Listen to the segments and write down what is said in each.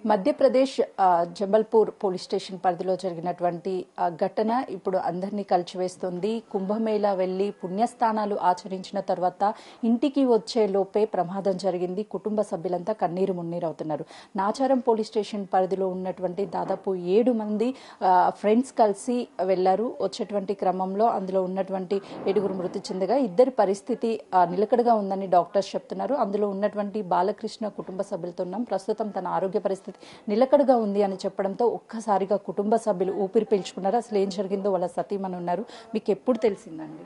Madhya Pradesh Jabalpur police station పరిధిలో జరిగినటువంటి ఘటన ఇప్పుడు అందరినీ కలిచివేస్తుంది. కుంభమేళా వెళ్లి పుణ్యస్థానాలు ఆచరించిన తర్వాత ఇంటికి వచ్చే లోపే ప్రమాదం జరిగింది. కుటుంబ సభ్యులంతా కన్నీరు మున్నీరవుతున్నారు. నాచారం పోలీస్ స్టేషన్ పరిధిలో ఉన్నటువంటి దాదాపు 7 మంది ఫ్రెండ్స్ కలిసి వెళ్లారు. వచ్చేటువంటి క్రమంలో అందులో ఉన్నటువంటి 7 మృతి చెందగా 2 పరిస్థితి నిలకడగా ఉందని డాక్టర్స్ చెప్తున్నారు. అందులో ఉన్నటువంటి బాలకృష్ణ కుటుంబ సభ్యులతో ఉన్నాం. ప్రస్తుతం తన ఆరోగ్య పరిస్థితి నిలకడగా ఉంది అని చెప్పడంతో ఒక్కసారిగా కుటుంబ సభ్యులు ఊపిరి పీల్చుకున్నారు. అసలు ఏం జరిగిందో వాళ్ళ సతీమణి ఉన్నారు. మీకు ఎప్పుడు తెలిసిందండి?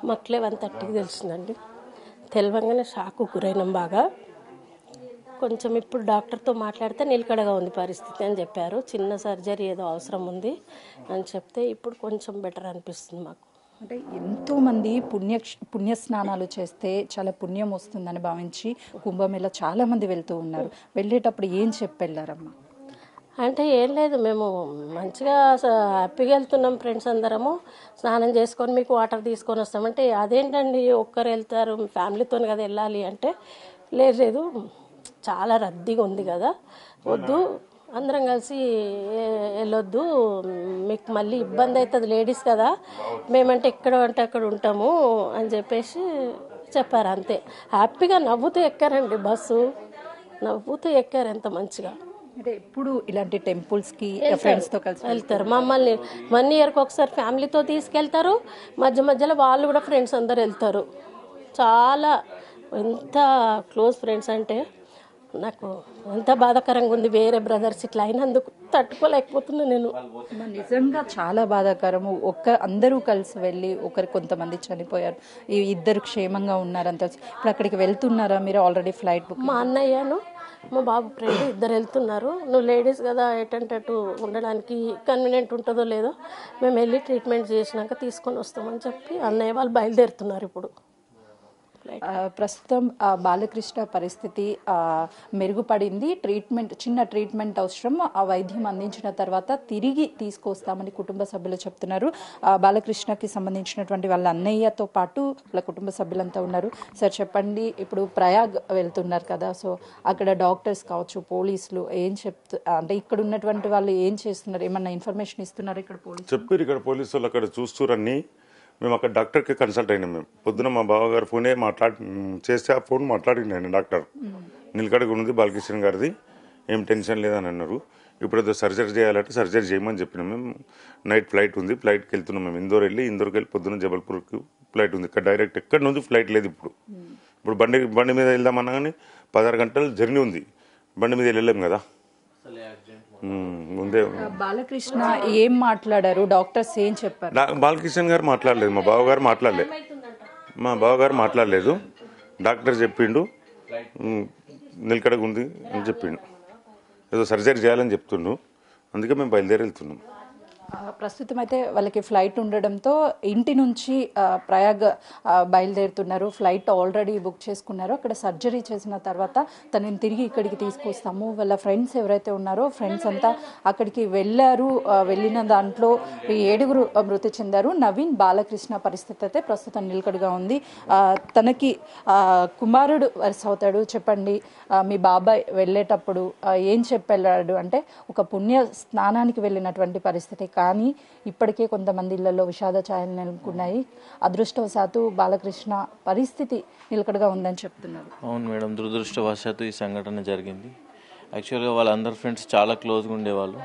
మాకు 11:30కి తెలిసిందండి. తెలవంగానే షాకు గురైనాం బాగా. కొంచెం ఇప్పుడు డాక్టర్తో మాట్లాడితే నిలకడగా ఉంది పరిస్థితి అని చెప్పారు. చిన్న సర్జరీ ఏదో అవసరం ఉంది అని చెప్తే ఇప్పుడు కొంచెం బెటర్ అనిపిస్తుంది మాకు. అంటే ఎంతో మంది పుణ్య స్నానాలు చేస్తే చాలా పుణ్యం వస్తుందని భావించి కుంభమేళ చాలా మంది వెళ్తూ ఉన్నారు. వెళ్ళేటప్పుడు ఏం చెప్పి వెళ్ళారమ్మా? అంటే ఏం లేదు, మేము మంచిగా హ్యాపీగా వెళ్తున్నాం. ఫ్రెండ్స్ అందరము స్నానం చేసుకొని మీకు వాటర్ తీసుకొని వస్తామంటే అదేంటండి ఒక్కరు వెళ్తారు ఫ్యామిలీతో కదా వెళ్ళాలి అంటే లేదు చాలా రద్దీగా ఉంది కదా, వద్దు అందరం కలిసి వెళ్ళొద్దు, మీకు మళ్ళీ ఇబ్బంది అవుతుంది లేడీస్ కదా, మేమంటే ఎక్కడ అంటే అక్కడ ఉంటాము అని చెప్పేసి చెప్పారు. అంతే హ్యాపీగా నవ్వుతూ ఎక్కారండి బస్సు, నవ్వుతూ ఎక్కారు ఎంత మంచిగా. అంటే ఎప్పుడు ఇలాంటి టెంపుల్స్కి ఫ్రెండ్స్తో కలిసి వెళ్తారు. మమ్మల్ని 1 ఇయర్కి ఒకసారి ఫ్యామిలీతో తీసుకెళ్తారు, మధ్యలో వాళ్ళు కూడా ఫ్రెండ్స్ అందరు వెళ్తారు. చాలా ఎంత క్లోజ్ ఫ్రెండ్స్ అంటే నాకు ఎంత బాధాకరంగా ఉంది. వేరే బ్రదర్స్ ఇట్లా అయినందుకు తట్టుకోలేకపోతున్నా నేను. నిజంగా చాలా బాధాకరము. అందరూ కలిసి వెళ్ళి కొంతమంది చనిపోయారు, 2 క్షేమంగా ఉన్నారంత. ఇప్పుడు అక్కడికి వెళ్తున్నారా మీరు? Already flight book. మా అన్నయ్యను మా బాబు ఫ్రెండ్ 2 వెళ్తున్నారు. నువ్వు లేడీస్ కదా ఎటంటే అటు ఉండడానికి కన్వీనియంట్ ఉంటుందో లేదో మేము వెళ్ళి ట్రీట్మెంట్ చేసినాక తీసుకొని వస్తామని చెప్పి అన్నయ్య వాళ్ళు బయలుదేరుతున్నారు. ఇప్పుడు ప్రస్తుతం బాలకృష్ణ పరిస్థితి మెరుగుపడింది. చిన్న ట్రీట్మెంట్ అవసరం. ఆ వైద్యం అందించిన తర్వాత తిరిగి తీసుకొస్తామని కుటుంబ సభ్యులు చెప్తున్నారు. బాలకృష్ణకి సంబంధించినటువంటి వాళ్ళ అన్నయ్యతో పాటు వాళ్ళ కుటుంబ సభ్యులంతా ఉన్నారు. సార్ చెప్పండి, ఇప్పుడు ప్రయాగ్ వెళ్తున్నారు కదా, సో అక్కడ డాక్టర్స్ కావచ్చు, పోలీసులు ఏం అంటే ఇక్కడ ఉన్నటువంటి వాళ్ళు ఏం చేస్తున్నారు? ఏమన్నా ఇన్ఫర్మేషన్ ఇస్తున్నారు? ఇక్కడ చెప్పారు, ఇక్కడ పోలీసు వాళ్ళు అక్కడ చూస్తురని. మేము అక్కడ డాక్టర్కి కన్సల్ట్ అయినాం. మేము పొద్దున మా బావగారు ఫోనే చేస్తే ఆ ఫోన్ మాట్లాడింది ఆయన డాక్టర్. నిలకడగా ఉంది బాలకృష్ణ గారిది, ఏం టెన్షన్ లేదని అన్నారు. ఇప్పుడు సర్జరీ చేయాలంటే సర్జరీ చేయమని చెప్పినాం. మేము నైట్ ఫ్లైట్ ఉంది, ఫ్లైట్కి వెళ్తున్నాం. మేము ఇందోర్కి వెళ్ళి పొద్దున్న జబల్పూర్కి ఫ్లైట్ ఉంది. ఇక్కడ డైరెక్ట్ ఎక్కడి నుంచి ఫ్లైట్ లేదు. ఇప్పుడు బండి మీద వెళ్దామన్నా కానీ 16 గంటల జర్నీ ఉంది. బండి మీద వెళ్ళలేం కదా. ముందే బాలకృష్ణ ఏం మాట్లాడారు? డాక్టర్స్ ఏం చెప్పారు? బాలకృష్ణ గారు మాట్లాడలేదు, మా బావగారు మాట్లాడలేదు. డాక్టర్ చెప్పిండు నిలకడగా ఉంది అని చెప్పిండు. ఏదో సర్జరీ చేయాలని చెప్తుండు. అందుకే మేము బయలుదేరి వెళ్తున్నాం. ప్రస్తుతం అయితే వాళ్ళకి ఫ్లైట్ ఉండడంతో ఇంటి నుంచి ప్రయాగ్ బయలుదేరుతున్నారు. ఫ్లైట్ ఆల్రెడీ బుక్ చేసుకున్నారు. అక్కడ సర్జరీ చేసిన తర్వాత తనని తిరిగి ఇక్కడికి తీసుకొస్తాము. వాళ్ళ ఫ్రెండ్స్ ఎవరైతే ఉన్నారో ఫ్రెండ్స్ అంతా అక్కడికి వెళ్ళారు. వెళ్ళిన దాంట్లో 7 మృతి చెందారు. నవీన్ బాలకృష్ణ పరిస్థితి అయితే ప్రస్తుతం నిలకడగా ఉంది. తనకి కుమారుడు వరుస అవుతాడు. చెప్పండి, మీ బాబాయ్ వెళ్ళేటప్పుడు ఏం చెప్పెళ్ళాడు అంటే ఒక పుణ్య స్నానానికి వెళ్ళినటువంటి పరిస్థితి, కానీ ఇప్పటికే కొంతమంది ఇళ్లలో విషాద ఛాయలు నెలకొన్నాయి. అదృష్టవశాత్తు బాలకృష్ణ పరిస్థితి నిలకడగా ఉందని చెప్తున్నారు. అవును మేడం, దురదృష్టవశాత్తు ఈ సంఘటన జరిగింది. యాక్చువల్గా వాళ్ళందరు ఫ్రెండ్స్ చాలా క్లోజ్గా ఉండేవాళ్ళు.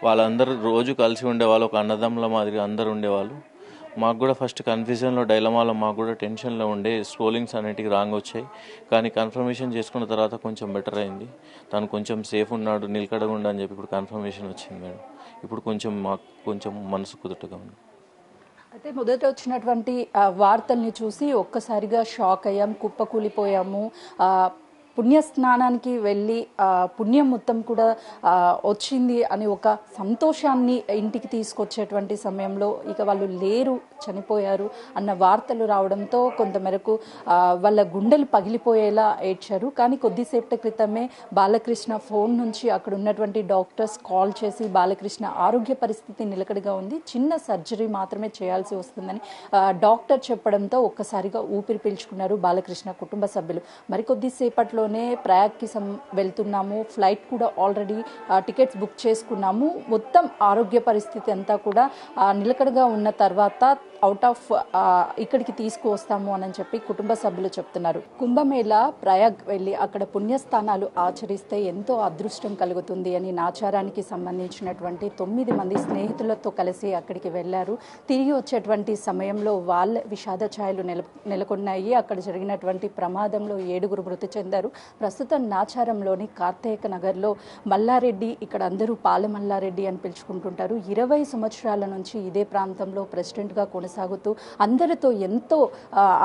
వాళ్ళందరూ రోజు కలిసి ఉండేవాళ్ళు, ఒక అన్నదమ్ముల మాదిరిగా అందరు ఉండేవాళ్ళు. మాకు కూడా ఫస్ట్ కన్ఫ్యూజన్లో డైలమాలో మాకు కూడా టెన్షన్లో ఉండే, స్క్రోలింగ్స్ అనేటివి రాంగ్ వచ్చాయి. కానీ కన్ఫర్మేషన్ చేసుకున్న తర్వాత కొంచెం బెటర్ అయింది. తను కొంచెం సేఫ్ ఉన్నాడు, నిలకడగా ఉండు అని చెప్పి ఇప్పుడు కన్ఫర్మేషన్ వచ్చింది మేడం. ఇప్పుడు మాకు కొంచెం మనసు కుదుటగా ఉంది. అయితే మొదట వచ్చినటువంటి వార్తల్ని చూసి ఒక్కసారిగా షాక్ అయ్యాం, కుప్పకూలిపోయాము. పుణ్యస్నానానికి వెళ్ళి పుణ్యం మొత్తం కూడా వచ్చింది అని ఒక సంతోషాన్ని ఇంటికి తీసుకొచ్చేటువంటి సమయంలో ఇక వాళ్ళు లేరు, చనిపోయారు అన్న వార్తలు రావడంతో కొంతమేరకు వాళ్ళ గుండెలు పగిలిపోయేలా ఏడ్చారు. కానీ కొద్దిసేపటి క్రితమే బాలకృష్ణ ఫోన్ నుంచి అక్కడ ఉన్నటువంటి డాక్టర్స్ కాల్ చేసి బాలకృష్ణ ఆరోగ్య పరిస్థితి నిలకడగా ఉంది, చిన్న సర్జరీ మాత్రమే చేయాల్సి వస్తుందని డాక్టర్ చెప్పడంతో ఒక్కసారిగా ఊపిరి పీల్చుకున్నారు బాలకృష్ణ కుటుంబ సభ్యులు. మరికొద్దిసేపట్లో సమయంలోనే ప్రయాగ్కి వెళ్తున్నాము, ఫ్లైట్ కూడా ఆల్రెడీ టికెట్స్ బుక్ చేసుకున్నాము, మొత్తం ఆరోగ్య పరిస్థితి అంతా కూడా నిలకడగా ఉన్న తర్వాత అవుట్ ఆఫ్ ఇక్కడికి తీసుకువస్తాము అని చెప్పి కుటుంబ సభ్యులు చెప్తున్నారు. కుంభమేళ ప్రయాగ్ వెళ్ళి అక్కడ పుణ్యస్థానాలు ఆచరిస్తే ఎంతో అదృష్టం కలుగుతుంది అని నాచారానికి సంబంధించినటువంటి 9 మంది స్నేహితులతో కలిసి అక్కడికి వెళ్లారు. తిరిగి వచ్చేటువంటి సమయంలో వాళ్ళ విషాద ఛాయలు నెలకొన్నాయి. అక్కడ జరిగినటువంటి ప్రమాదంలో 7 మృతి చెందారు. ప్రస్తుతం నాచారంలోని కార్తేక నగర్లో మల్లారెడ్డి, ఇక్కడ అందరూ పాల మల్లారెడ్డి అని పిలుచుకుంటుంటారు, 20 సంవత్సరాల నుంచి ఇదే ప్రాంతంలో ప్రెసిడెంట్గా కొనసాగుతూ అందరితో ఎంతో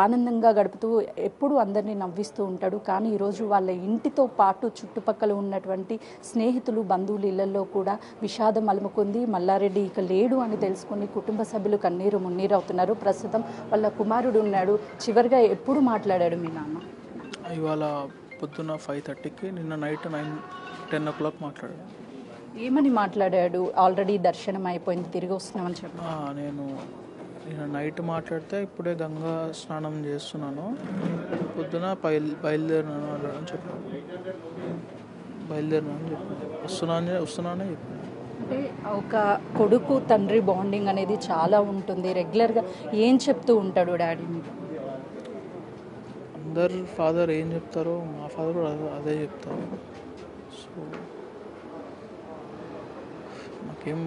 ఆనందంగా గడుపుతూ ఎప్పుడూ అందరినీ నవ్విస్తూ ఉంటాడు. కానీ ఈరోజు వాళ్ళ ఇంటితో పాటు చుట్టుపక్కల ఉన్నటువంటి స్నేహితులు, బంధువులు ఇళ్లలో కూడా విషాదం అలుముకుంది. మల్లారెడ్డి ఇక లేడు అని తెలుసుకుని కుటుంబ సభ్యులు కన్నీరు మున్నీరు అవుతున్నారు. ప్రస్తుతం వాళ్ళ కుమారుడు ఉన్నాడు. చివరిగా ఎప్పుడు మాట్లాడాడు మీ నాన్న? ఇవాళ పొద్దున్న 5:30కి, నిన్న నైట్ 10 o'clock మాట్లాడాడు. ఏమని మాట్లాడాడు? ఆల్రెడీ దర్శనం అయిపోయింది, తిరిగి వస్తున్నామని చెప్పి. నేను నైట్ మాట్లాడితే ఇప్పుడే గంగా స్నానం చేస్తున్నాను, పొద్దున బయలుదేరినాను అని చెప్పాను. వస్తున్నానే చెప్పాను. అంటే ఒక కొడుకు తండ్రి బాండింగ్ అనేది చాలా ఉంటుంది. రెగ్యులర్గా ఏం చెప్తూ ఉంటాడు డాడీ మీకు? అందరు ఫాదర్ ఏం చెప్తారో మా ఫాదర్ కూడా అదే చెప్తారు. సో నాకేం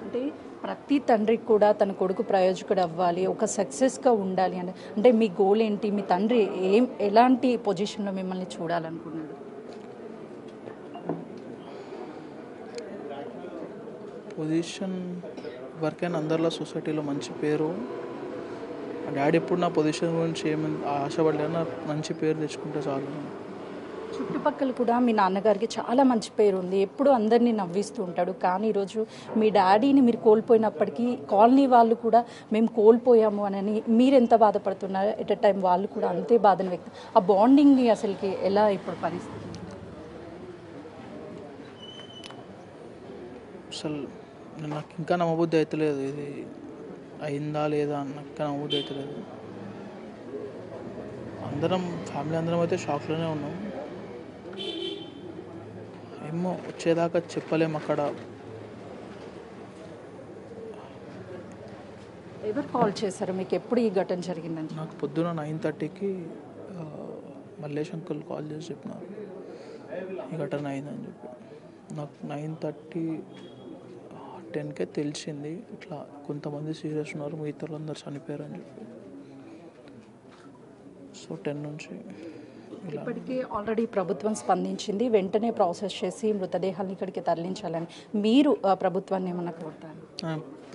అంటే ప్రతి తండ్రికి కూడా తన కొడుకు ప్రయోజకుడు అవ్వాలి, ఒక సక్సెస్గా ఉండాలి అని. అంటే మీ గోల్ ఏంటి? మీ తండ్రి ఎలాంటి పొజిషన్లో మిమ్మల్ని చూడాలనుకున్నాడు? పొజిషన్ వరకైనా అందరిలో సొసైటీలో మంచి పేరు. డాడీ ఎప్పుడు నా పొజిషన్ గురించి ఏమైనా ఆశపడలేదు, నా మంచి పేరు తెచ్చుకుంటే చాలు. చుట్టుపక్కల కూడా మీ నాన్నగారికి చాలా మంచి పేరు ఉంది, ఎప్పుడు అందరినీ నవ్విస్తూ ఉంటాడు. కానీ ఈరోజు మీ డాడీని మీరు కోల్పోయినప్పటికీ కాలనీ వాళ్ళు కూడా మేము కోల్పోయాము అని మీరెంత బాధపడుతున్నారు, ఎట్ ఎ టైం వాళ్ళు కూడా అంతే బాధను వ్యక్తం. ఆ బాండింగ్ని అసలుకి ఎలా ఇప్పుడు పరిస్థితి? అసలు నాకు ఇంకా నమ్మబుద్ధి అవుతలేదు, ఇది అయిందా లేదా అని నాకు నమ్మబుద్ధి అవుతలేదు. అందరం ఫ్యామిలీ అందరం అయితే షాక్లోనే ఉన్నాం. ఏమో వచ్చేదాకా చెప్పలేము. అక్కడ ఎవరు కాల్ చేశారు మీకు? ఎప్పుడు ఈ ఘటన జరిగిందని? నాకు పొద్దున 9:30కి మల్లేష్ అంకుల్ కాల్ చేసి చెప్పినారు ఈ ఘటన అయిందని చెప్పి. నాకు 9:30 10కే తెలిసింది ఇట్లా కొంతమంది సీరియస్ ఉన్నారు, మిగతా అందరు చనిపోయారు అని చెప్పి. సో 10 నుంచి ఇప్పటికే ఆల్రెడీ ప్రభుత్వం స్పందించింది, వెంటనే ప్రాసెస్ చేసి మృతదేహాలను ఇక్కడికి తరలించాలని. మీరు ప్రభుత్వాన్ని ఏమన్నా కోరుతారు?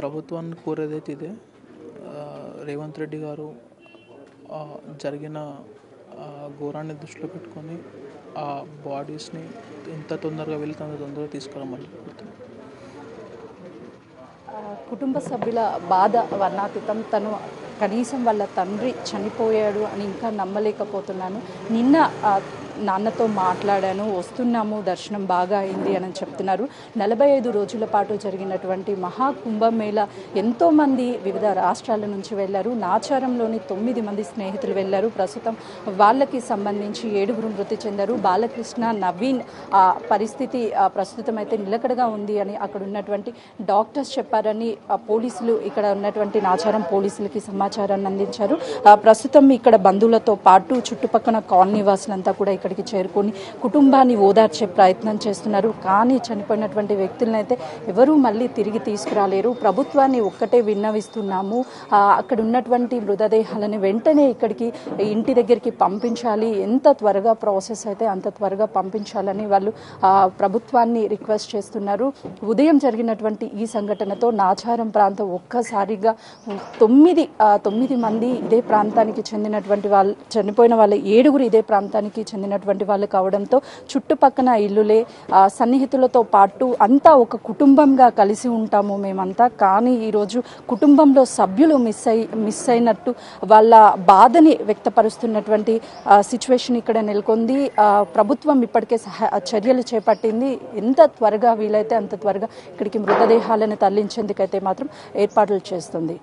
ప్రభుత్వాన్ని కోరేదైతే ఇదే, రేవంత్ రెడ్డి గారు జరిగిన ఘోరాన్ని దృష్టిలో పెట్టుకొని ఆ బాడీస్ని ఎంత తొందరగా వెళ్తే అంత తొందరగా తీసుకురమ్మని చెప్తున్నాను. కుటుంబ సభ్యుల బాధ వర్ణాతీతం. తను కనీసం వాళ్ళ తండ్రి చనిపోయాడు అని ఇంకా నమ్మలేకపోతున్నాను. నిన్న నాన్నతో మాట్లాడాను, వస్తున్నాము, దర్శనం బాగా అయింది అని చెప్తున్నారు. 45 రోజుల పాటు జరిగినటువంటి మహాకుంభమేళ ఎంతోమంది వివిధ రాష్ట్రాల నుంచి వెళ్ళారు. నాచారంలోని 9 మంది స్నేహితులు వెళ్ళారు. ప్రస్తుతం వాళ్ళకి సంబంధించి 7 మృతి చెందారు. బాలకృష్ణ, నవీన్ పరిస్థితి ప్రస్తుతం అయితే నిలకడగా ఉంది అని అక్కడ ఉన్నటువంటి డాక్టర్స్ చెప్పారని పోలీసులు, ఇక్కడ ఉన్నటువంటి నాచారం పోలీసులకి సమాచారాన్ని అందించారు. ప్రస్తుతం ఇక్కడ బంధువులతో పాటు చుట్టుపక్కల కాలనీ వాసులంతా కూడా ఇక్కడికి చేరుకొని కుటుంబాన్ని ఓదార్చే ప్రయత్నం చేస్తున్నారు. కానీ చనిపోయినటువంటి వ్యక్తులను అయితే ఎవరూ మళ్ళీ తిరిగి తీసుకురాలేరు. ప్రభుత్వాన్ని ఒక్కటే విన్నవిస్తున్నాము, అక్కడ ఉన్నటువంటి మృతదేహాలను వెంటనే ఇక్కడికి ఇంటి దగ్గరికి పంపించాలి, ఎంత త్వరగా ప్రాసెస్ అయితే అంత త్వరగా పంపించాలని వాళ్ళు ప్రభుత్వాన్ని రిక్వెస్ట్ చేస్తున్నారు. ఉదయం జరిగినటువంటి ఈ సంఘటనతో నాచారం ప్రాంతం ఒక్కసారిగా 9 మంది ఇదే ప్రాంతానికి చెందినటువంటి వాళ్ళు, చనిపోయిన వాళ్ళ 7 ఇదే ప్రాంతానికి చెందినటువంటి వాళ్ళు కావడంతో చుట్టుపక్కల ఇల్లులే, సన్నిహితులతో పాటు అంతా ఒక కుటుంబంగా కలిసి ఉంటాము మేమంతా. కానీ ఈరోజు కుటుంబంలో సభ్యులు మిస్ అయినట్టు వాళ్ళ బాధని వ్యక్తపరుస్తున్నటువంటి సిచ్యువేషన్ ఇక్కడ నెలకొంది. ప్రభుత్వం ఇప్పటికే చర్యలు చేపట్టింది. ఎంత త్వరగా వీలైతే అంత త్వరగా ఇక్కడికి మృతదేహాలను తరలించేందుకైతే మాత్రం ఏర్పాట్లు చేస్తుంది.